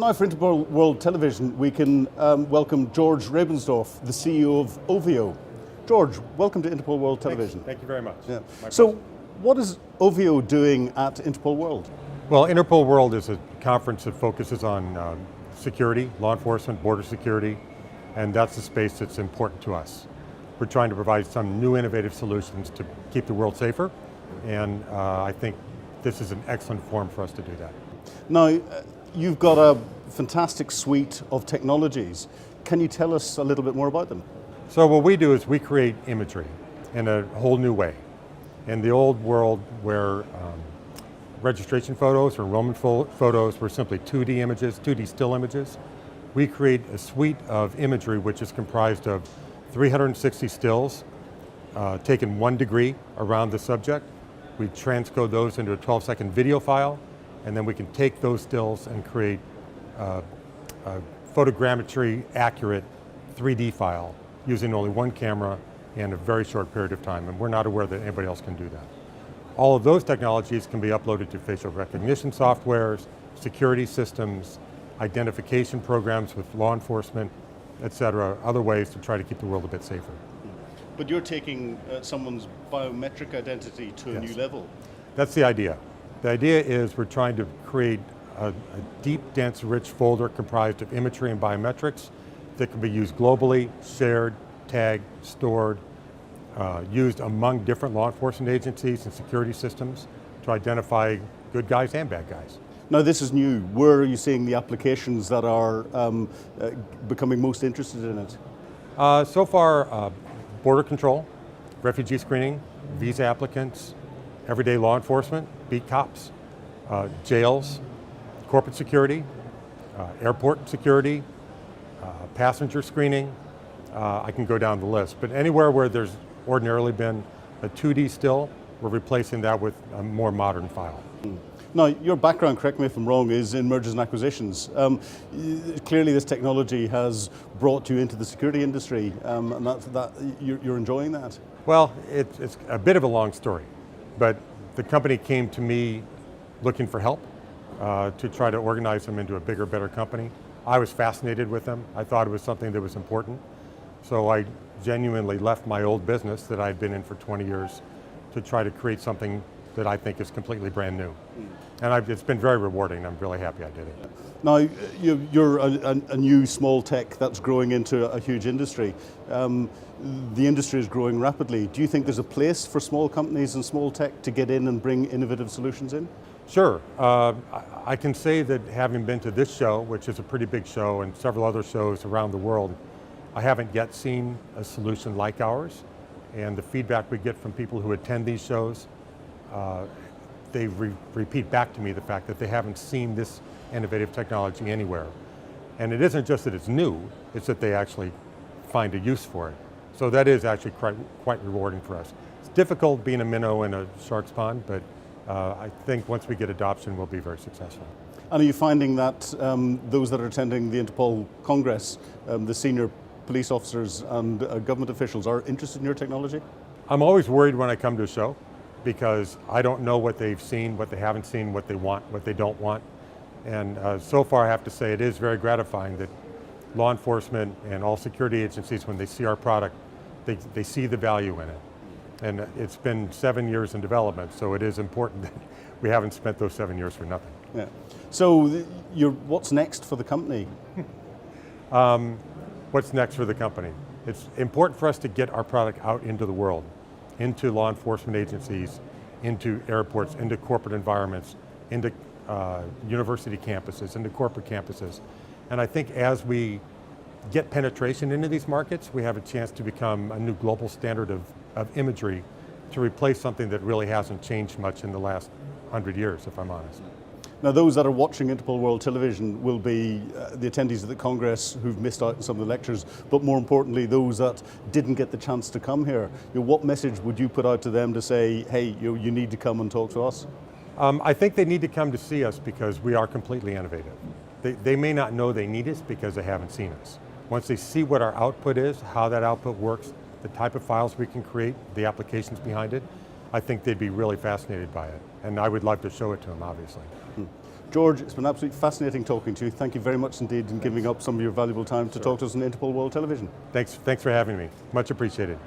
And now for Interpol World Television, we can welcome George Rebensdorf, the CEO of oVio. George, welcome to Interpol World Television. Thank you very much. Yeah. So, what is oVio doing at Interpol World? Well, Interpol World is a conference that focuses on security, law enforcement, border security, and that's the space that's important to us. We're trying to provide some new innovative solutions to keep the world safer, and I think this is an excellent forum for us to do that. Now, you've got a fantastic suite of technologies. Can you tell us a little bit more about them? So what we do is we create imagery in a whole new way. In the old world where registration photos or enrollment photos were simply 2D images, 2D still images, we create a suite of imagery which is comprised of 360 stills taken 1 degree around the subject. We transcode those into a 12-second video file, and then we can take those stills and create a photogrammetry accurate 3D file using only 1 camera in a very short period of time, and we're not aware that anybody else can do that. All of those technologies can be uploaded to facial recognition softwares, security systems, identification programs with law enforcement, etc., other ways to try to keep the world a bit safer. But you're taking someone's biometric identity to a new level. That's the idea. The idea is we're trying to create a deep, dense, rich folder comprised of imagery and biometrics that can be used globally, shared, tagged, stored, used among different law enforcement agencies and security systems to identify good guys and bad guys. Now this is new. Where are you seeing the applications that are becoming most interested in it? So far, border control, refugee screening, visa applicants, everyday law enforcement, beat cops, jails, corporate security, airport security, passenger screening. I can go down the list, but anywhere where there's ordinarily been a 2D still, we're replacing that with a more modern file. Now, your background, correct me if I'm wrong, is in mergers and acquisitions. Clearly this technology has brought you into the security industry, and you're enjoying that. Well, it's a bit of a long story, but the company came to me looking for help to try to organize them into a bigger, better company. I was fascinated with them. I thought it was something that was important. So I genuinely left my old business that I'd been in for 20 years to try to create something that I think is completely brand new. And it's been very rewarding. I'm really happy I did it. Now, you're a new small tech that's growing into a huge industry. The industry is growing rapidly. Do you think there's a place for small companies and small tech to get in and bring innovative solutions in? Sure. I can say that having been to this show, which is a pretty big show, and several other shows around the world, I haven't yet seen a solution like ours. And the feedback we get from people who attend these shows, they repeat back to me the fact that they haven't seen this innovative technology anywhere. And it isn't just that it's new, it's that they actually find a use for it. So that is actually quite rewarding for us. It's difficult being a minnow in a shark's pond, but I think once we get adoption, we'll be very successful. And are you finding that those that are attending the Interpol Congress, the senior police officers and government officials are interested in your technology? I'm always worried when I come to a show because I don't know what they've seen, what they haven't seen, what they want, what they don't want. And so far I have to say it is very gratifying that law enforcement and all security agencies, when they see our product, they see the value in it. And it's been 7 years in development, so it is important that we haven't spent those 7 years for nothing. Yeah. So what's next for the company? What's next for the company? It's important for us to get our product out into the world, into law enforcement agencies, into airports, into corporate environments, into university campuses, into corporate campuses. And I think as we get penetration into these markets, we have a chance to become a new global standard of imagery to replace something that really hasn't changed much in the last 100 years, if I'm honest. Now those that are watching Interpol World Television will be the attendees of the Congress who've missed out on some of the lectures, but more importantly those that didn't get the chance to come here. What message would you put out to them to say, hey, you need to come and talk to us? I think they need to come to see us because we are completely innovative. They may not know they need us because they haven't seen us. Once they see what our output is, how that output works, the type of files we can create, the applications behind it, I think they'd be really fascinated by it. And I would love to show it to them, obviously. George, it's been absolutely fascinating talking to you. Thank you very much indeed in giving up some of your valuable time to talk to us on Interpol World Television. Thanks for having me. Much appreciated.